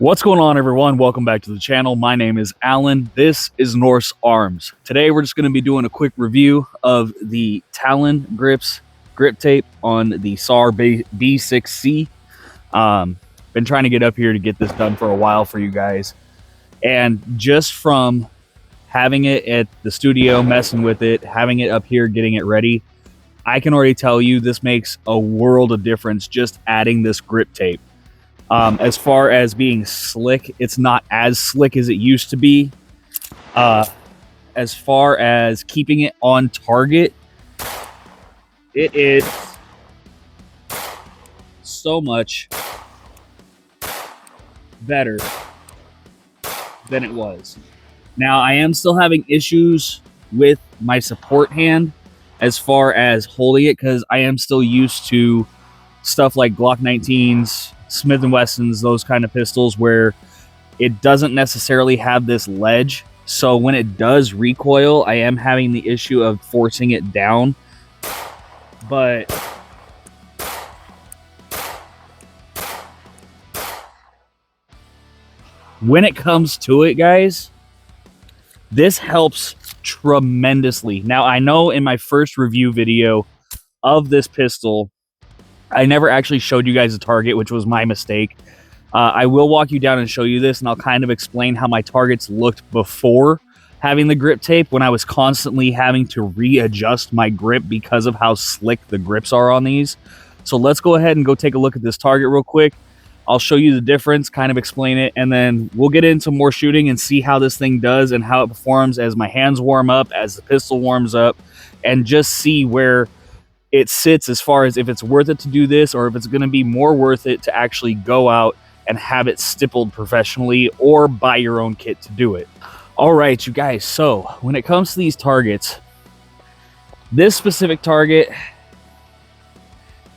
What's going on, everyone? Welcome back to the channel. My name is Alan. This is Norse Arms. Today we're just going to be doing a quick review of the Talon grip tape on the SAR B6C. Been trying to get up here to get this done for a while for you guys, and just from having it at the studio, messing with it, having it up here, getting it ready, I can already tell you this makes a world of difference just adding this grip tape. As far as being slick, it's not as slick as it used to be. As far as keeping it on target, it is so much better than it was. Now, I am still having issues with my support hand as far as holding it, because I am still used to stuff like Glock 19s, Smith & Wessons, those kind of pistols where it doesn't necessarily have this ledge. So when it does recoil, I am having the issue of forcing it down. But when it comes to it, guys, this helps tremendously. Now, I know in my first review video of this pistol, I never actually showed you guys the target, which was my mistake. I will walk you down and show you this, and I'll kind of explain how my targets looked before having the grip tape, when I was constantly having to readjust my grip because of how slick the grips are on these. So let's go ahead and go take a look at this target real quick. I'll show you the difference, kind of explain it, and then we'll get into more shooting and see how this thing does and how it performs as my hands warm up, as the pistol warms up, and just see where it sits as far as if it's worth it to do this, or if it's going to be more worth it to actually go out and have it stippled professionally or buy your own kit to do it. All right, you guys, so when it comes to these targets, this specific target,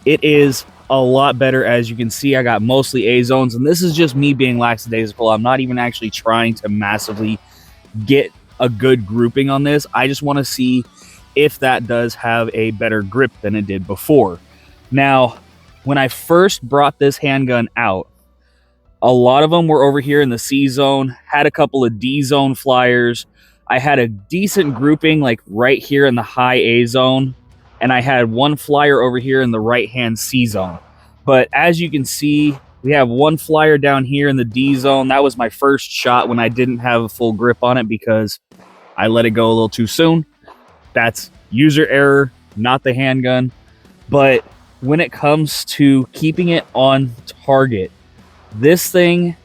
it is a lot better. As you can see, I got mostly A zones, and this is just me being lackadaisical. I'm not even actually trying to massively get a good grouping on this. I just want to see if that does have a better grip than it did before. Now, when I first brought this handgun out, a lot of them were over here in the C zone, had a couple of D zone flyers. I had a decent grouping like right here in the high A zone, and I had one flyer over here in the right hand C zone. But as you can see, we have one flyer down here in the D zone. That was my first shot when I didn't have a full grip on it because I let it go a little too soon. That's user error, not the handgun. But when it comes to keeping it on target, this thing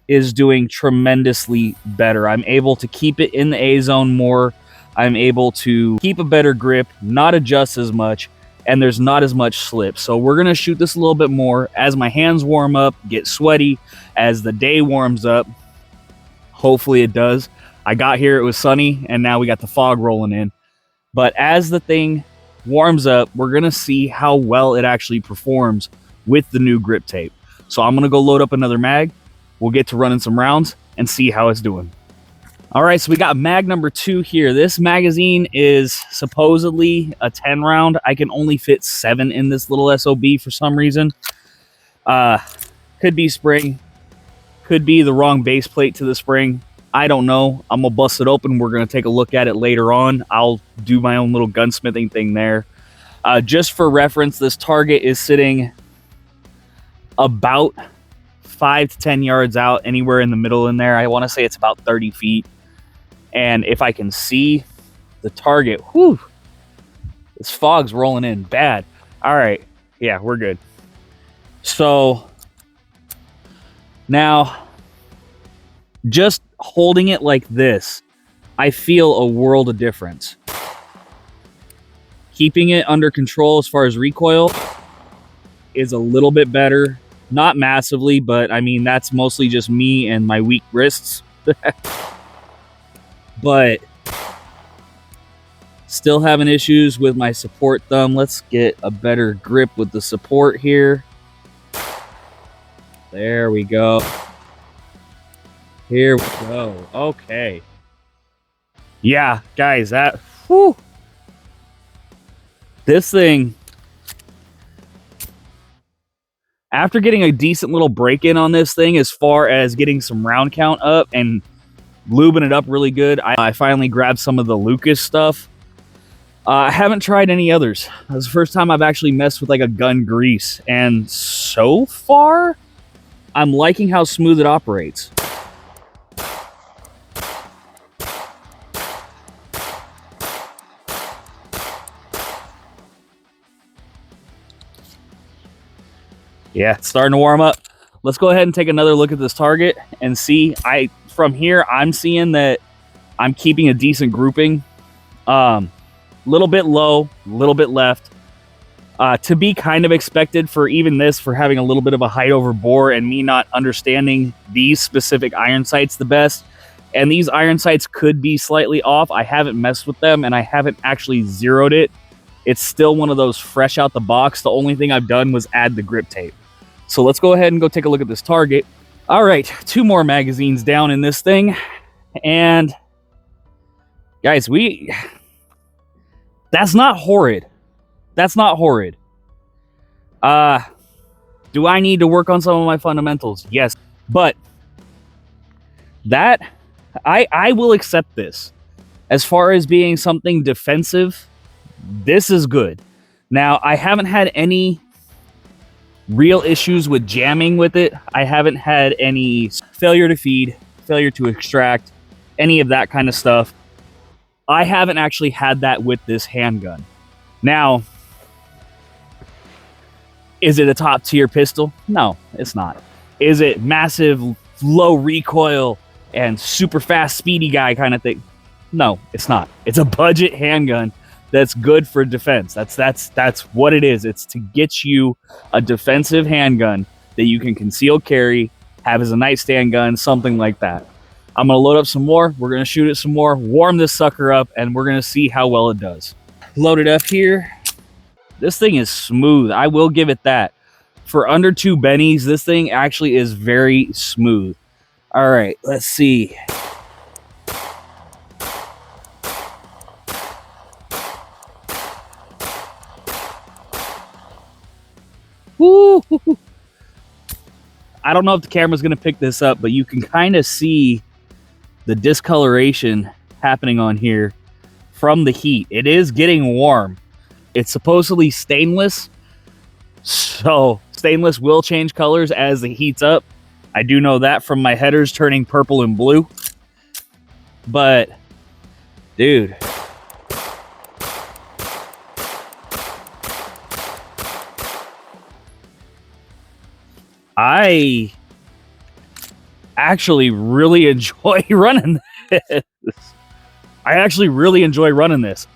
is doing tremendously better. I'm able to keep it in the A zone more. I'm able to keep a better grip, not adjust as much, and there's not as much slip. So we're going to shoot this a little bit more as my hands warm up, get sweaty, as the day warms up. Hopefully it does. I got here, it was sunny, and now we got the fog rolling in. But as the thing warms up, we're going to see how well it actually performs with the new grip tape. So I'm going to go load up another mag. We'll get to running some rounds and see how it's doing. All right, so we got mag number 2 here. This magazine is supposedly a 10 round. I can only fit 7 in this little SOB for some reason. Could be spring. Could be the wrong base plate to the spring. I don't know. I'm going to bust it open. We're going to take a look at it later on. I'll do my own little gunsmithing thing there. Just for reference, this target is sitting about 5 to 10 yards out, anywhere in the middle in there. I want to say it's about 30 feet. And if I can see the target, whew, this fog's rolling in bad. All right. Yeah, we're good. So now, just holding it like this, I feel a world of difference. Keeping it under control as far as recoil is a little bit better. Not massively, but I mean, that's mostly just me and my weak wrists. But still having issues with my support thumb. Let's get a better grip with the support here. There we go. Here we go. Okay. Yeah, guys, that, whew. This thing After getting a decent little break-in on this thing as far as getting some round count up and lubing it up really good, I finally grabbed some of the Lucas stuff. I haven't tried any others. This is the first time I've actually messed with like a gun grease, and so far, I'm liking how smooth it operates. Yeah, it's starting to warm up. Let's go ahead and take another look at this target and see. From here, I'm seeing that I'm keeping a decent grouping. Little bit low, a little bit left. To be kind of expected for even this, for having a little bit of a height over bore and me not understanding these specific iron sights the best. And these iron sights could be slightly off. I haven't messed with them and I haven't actually zeroed it. It's still one of those fresh out the box. The only thing I've done was add the grip tape. So let's go ahead and go take a look at this target. All right, 2 more magazines down in this thing. And guys, that's not horrid. That's not horrid. Do I need to work on some of my fundamentals? Yes. But that, I will accept this. As far as being something defensive, this is good. Now, I haven't had any real issues with jamming with it. I haven't had any failure to feed, failure to extract, any of that kind of stuff. I haven't actually had that with this handgun. Now, is it a top tier pistol? No, it's not. Is it massive, low recoil and super fast, speedy guy kind of thing? No, it's not. It's a budget handgun that's good for defense. That's what it is. It's to get you a defensive handgun that you can conceal carry, have as a nightstand gun, something like that. I'm going to load up some more. We're going to shoot it some more, warm this sucker up, and we're going to see how well it does. Load it up here. This thing is smooth. I will give it that. For under 2 bennies, this thing actually is very smooth. All right, let's see. Woo! I don't know if the camera's going to pick this up, but you can kind of see the discoloration happening on here from the heat. It is getting warm. It's supposedly stainless, so stainless will change colors as the heat's up. I do know that from my headers turning purple and blue. But, dude, I actually really enjoy running this. I actually really enjoy running this.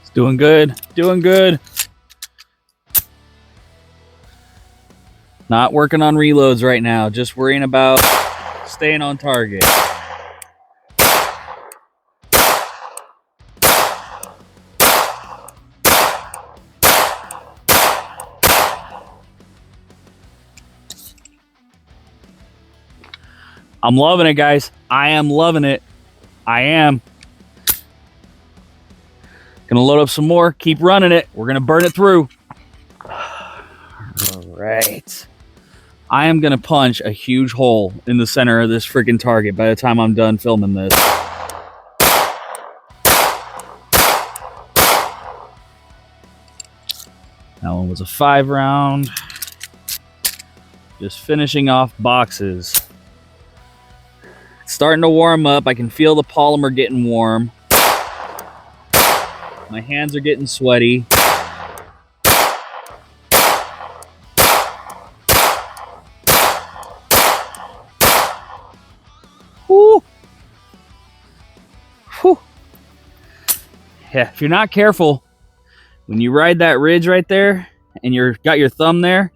It's doing good, doing good. Not working on reloads right now, just worrying about staying on target. I'm loving it, guys. I am loving it. I am. Gonna load up some more, keep running it. We're gonna burn it through. All right. I am gonna punch a huge hole in the center of this freaking target by the time I'm done filming this. That one was a 5-round. Just finishing off boxes. It's starting to warm up. I can feel the polymer getting warm. My hands are getting sweaty. Whew. Whew. Yeah, if you're not careful, when you ride that ridge right there and you're got your thumb there,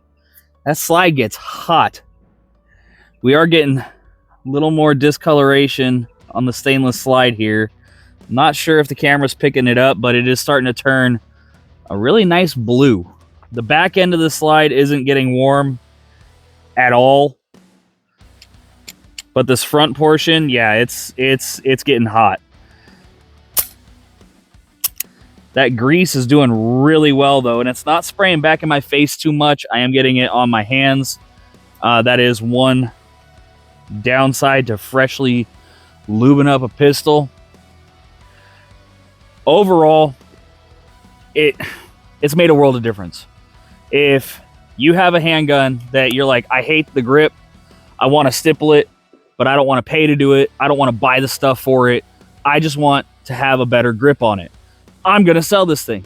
that slide gets hot. We are getting a little more discoloration on the stainless slide here. I'm not sure if the camera's picking it up, but it is starting to turn a really nice blue. The back end of the slide isn't getting warm at all. But this front portion, yeah, it's getting hot. That grease is doing really well, though, and it's not spraying back in my face too much. I am getting it on my hands. That is one downside to freshly lubing up a pistol. Overall, it's made a world of difference. If you have a handgun that you're like, I hate the grip, I want to stipple it, but I don't want to pay to do it, I don't want to buy the stuff for it, I just want to have a better grip on it, I'm going to sell this thing.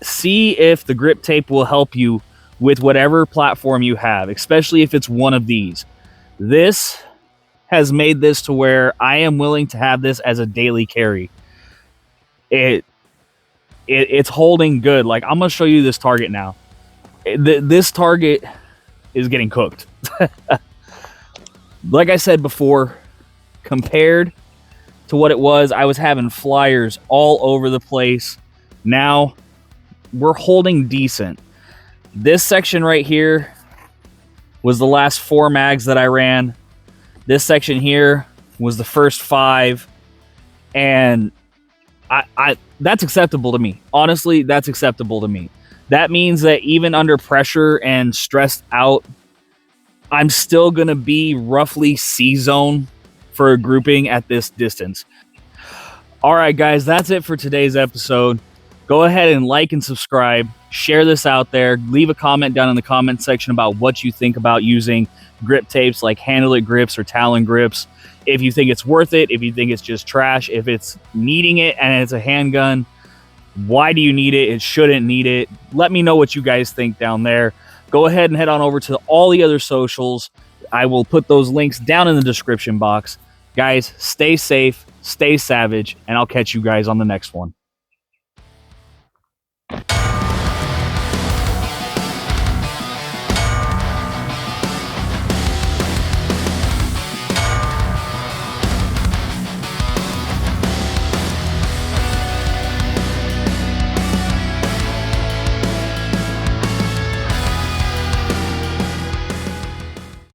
See if the grip tape will help you with whatever platform you have, especially if it's one of these. This has made this to where I am willing to have this as a daily carry. It's holding good. Like, I'm going to show you this target now. This target is getting cooked. Like I said before, compared to what it was, I was having flyers all over the place. Now we're holding decent. This section right here was the last 4 mags that I ran. This section here was the first 5, and I that's acceptable to me. Honestly, that's acceptable to me. That means that even under pressure and stressed out, I'm still going to be roughly C-zone for a grouping at this distance. All right, guys, that's it for today's episode. Go ahead and like and subscribe. Share this out there. Leave a comment down in the comment section about what you think about using grip tapes like Handle It grips or Talon grips. If you think it's worth it, if you think it's just trash, if it's needing it and it's a handgun, why do you need it? It shouldn't need it. Let me know what you guys think down there. Go ahead and head on over to all the other socials. I will put those links down in the description box. Guys, stay safe, stay savage, and I'll catch you guys on the next one.